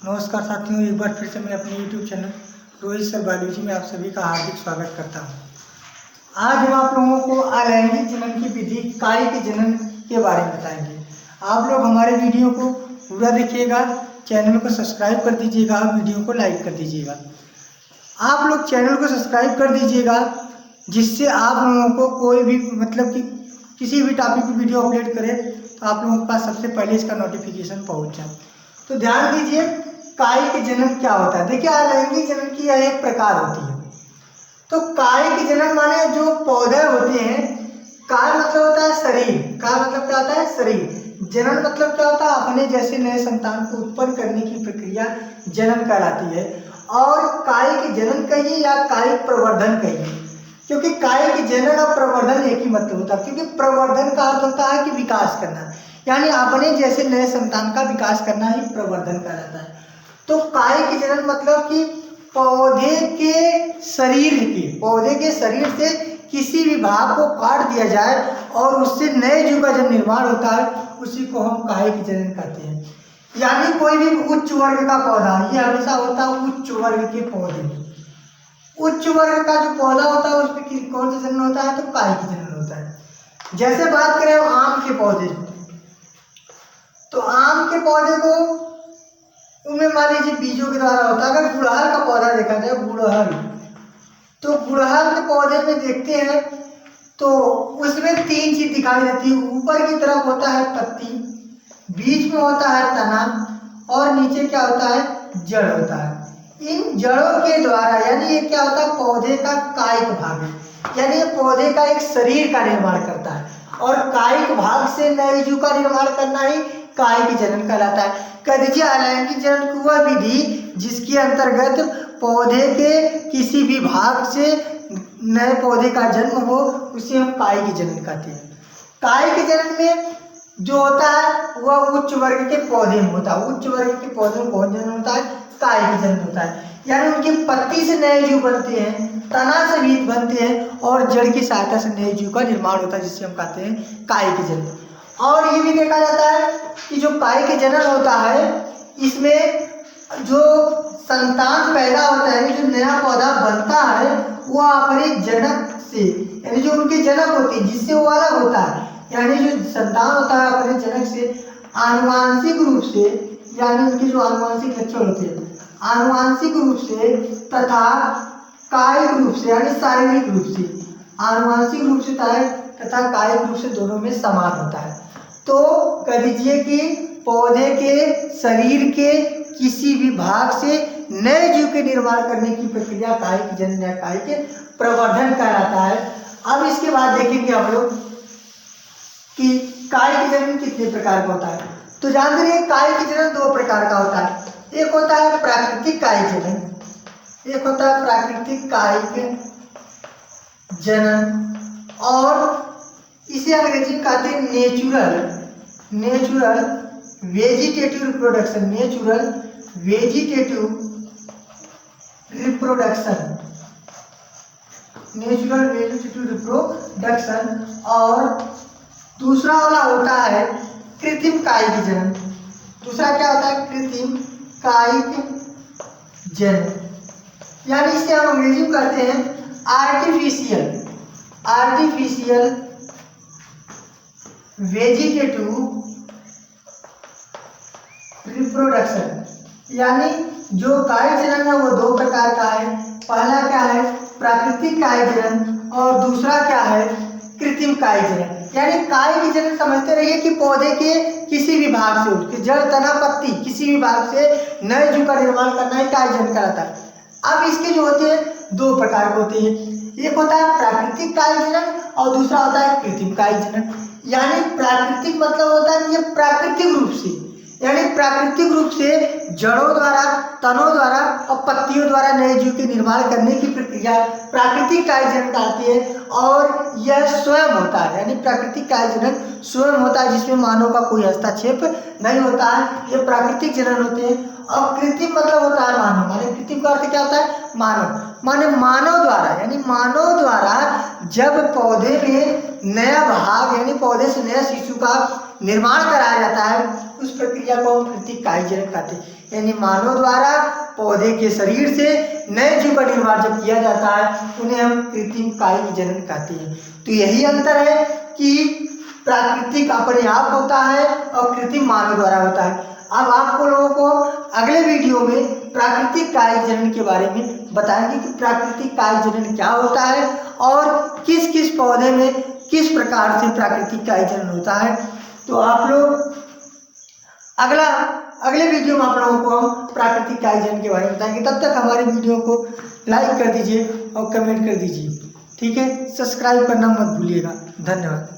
नमस्कार साथियों, एक बार फिर से मैं अपने YouTube channel Rohit sir biology में आप सभी का हार्दिक स्वागत करता हूं। आज हम आप लोगों को अलैंगिक जनन की विधि कायिक जनन के बारे में बताएंगे। आप लोग हमारे वीडियो को पूरा देखिएगा, चैनल को सब्सक्राइब कर दीजिएगा, वीडियो को लाइक कर दीजिएगा। आप लोग चैनल को सब्सक्राइब कर दीजिएगा जिससे आप लोगों को कोई भी कि किसी भी टॉपिक पर वीडियो अपलोड करें तो आप लोगों के पास सबसे पहले इसका नोटिफिकेशन पहुँच जाए। तो ध्यान दीजिए, कायिक जनन क्या होता है। देखिए, अलैंगिक जनन की यह एक प्रकार होती है। तो कायिक जनन माने जो पौधे होते हैं, काय मतलब होता है शरीर, काय मतलब क्या होता है शरीर, जनन मतलब क्या होता है अपने जैसे नए संतान को उत्पन्न करने की प्रक्रिया जनन कहलाती है। और कायिक जनन कहिए या कायिक प्रवर्धन कहिए, क्योंकि कायिक जनन और प्रवर्धन एक ही मतलब होता है। क्योंकि प्रवर्धन का अर्थ होता है कि विकास करना, यानी अपने जैसे नए संतान का विकास करना ही प्रवर्धन कहलाता है। तो कायिक जनन मतलब कि पौधे के शरीर से किसी भी भाग को काट दिया जाए और उससे नए जीव का जब निर्माण होता है उसी को हम कायिक जनन कहते हैं। यानी कोई भी उच्च वर्ग का पौधा, ये हमेशा होता है उच्च वर्ग के पौधे में। उच्च वर्ग का जो पौधा होता है उसमें कौन सा जनन होता है, तो कायिक जनन होता है। जैसे बात करें आम के पौधे, तो आम के पौधे को उनमें मान लीजिए बीजों के द्वारा होता है। अगर गुड़हल का पौधा देखा जाए, तो गुड़हल के पौधे में देखते हैं तो उसमें तीन चीज दिखाई देती है। ऊपर की तरफ होता है पत्ती, बीच में होता है तना और नीचे क्या होता है, जड़ होता है। इन जड़ों के द्वारा, यानी ये क्या होता है, पौधे का कायिक भाग है, यानी ये पौधे का एक शरीर का निर्माण करता है। और कायिक भाग से नए जीव का निर्माण करना ही कायिक जनन कहलाता है। कह दीजिए, अलैंगिक जनन की वह विधि जिसके अंतर्गत पौधे के किसी भी भाग से नए पौधे का जन्म हो, उसे हम कायिक जनन कहते हैं। कायिक जनन में जो होता है वह उच्च वर्ग के पौधे में होता है। उच्च वर्ग के पौधे में कौन जनन होता है, कायिक जनन होता है। यानी उनकी पत्ती से नए जीव बनते हैं, तना से बीज बनते हैं और जड़ की सहायता से नए जीव का निर्माण होता है, जिससे हम कहते हैं कायिक जनन। और ये भी देखा जाता है कि जो कायिक जनन होता है, इसमें जो संतान पैदा होता है, जो नया पौधा बनता है, वो अपने जनक से, यानी जो उनके जनक होते हैं जिससे वो अलग होता है, यानी जो संतान होता है अपने जनक से आनुवांशिक रूप से, यानी उनके जो आनुवांशिक लक्षण होते हैं आनुवांशिक रूप से तथा कायिक रूप से, यानी शारीरिक रूप से, आनुवांशिक रूप से तथा कायिक रूप से दोनों में समान होता है। तो कह दीजिए कि पौधे के शरीर के किसी भी भाग से नए जीव के निर्माण करने की प्रक्रिया कायिक जनन या कायिक प्रवर्धन कहलाता है। अब इसके बाद देखेंगे हम लोग कि कायिक जनन कितने प्रकार का होता है। तो जान रहे हैं, कायिक जनन दो प्रकार का होता है। एक होता है प्राकृतिक कायिक जनन, एक होता है प्राकृतिक कायिक जनन, और इसे अंग्रेजी में कहते हैं natural vegetative reproduction, natural vegetative reproduction. और दूसरा वाला होता है कृत्रिम कायिक जनन। दूसरा क्या होता है, कृत्रिम कायिक जनन, यानी इसे हम अंग्रेजी में कहते हैं आर्टिफिशियल वेजिटेटिव रिप्रोडक्शन। यानी जो कायिक जनन है वो दो प्रकार का है। पहला क्या है, प्राकृतिक कायिक जनन, और दूसरा क्या है, कृत्रिम कायिक जनन। यानी कायिक जनन समझते रहिए कि पौधे के किसी भी भाग से उठ के, जड़ तना पत्ती, किसी भी भाग से नए जीव का निर्माण करना ही कायिक जनन कहलाता है। अब इसके जो होते हैं दो प्रकार के होते हैं, एक होता है प्राकृतिक कायिक जनन और दूसरा होता है कृत्रिम कायिक जनन। यानी प्राकृतिक मतलब होता है कि ये प्राकृतिक रूप से, यानी प्राकृतिक रूप से जड़ों द्वारा, तनों द्वारा और पत्तियों द्वारा नए जीव के निर्माण करने की प्रक्रिया प्राकृतिक कायिक जनन कहलाती है। और यह स्वयं होता है, यानी प्राकृतिक कायिक जनन स्वयं होता है, जिसमें मानव का कोई हस्तक्षेप नहीं होता है। ये प्राकृतिक जनन होते हैं। और कृत्रिम मतलब होता है मानव, माने कृत्रिम का अर्थ क्या होता है, मानव, माने मानव द्वारा, यानी मानव द्वारा जब पौधे में नया भाग, यानी पौधे से नया शिशु का निर्माण कराया जाता है उस प्रक्रिया को हम कृत्रिम कायिक जनन कहते हैं। यानी मानव द्वारा पौधे के शरीर से नए जीव का निर्माण जब किया जाता है उन्हें हम कृत्रिम कायिक जनन कहते हैं। तो यही अंतर है कि प्राकृतिक अपने आप होता है और कृत्रिम मानव द्वारा होता है। अब आपको लोगों को अगले वीडियो में प्राकृतिक कायिक जनन के बारे में बताएंगे कि प्राकृतिक कायिक जनन क्या होता है और किस किस पौधे में किस प्रकार से प्राकृतिक कायिक जनन होता है। तो आप लोग अगले वीडियो में आप लोगों को हम प्राकृतिक कायिक जनन के बारे में बताएंगे। तब तक हमारे वीडियो को लाइक कर दीजिए और कमेंट कर दीजिए, ठीक है। सब्सक्राइब करना मत भूलिएगा। धन्यवाद।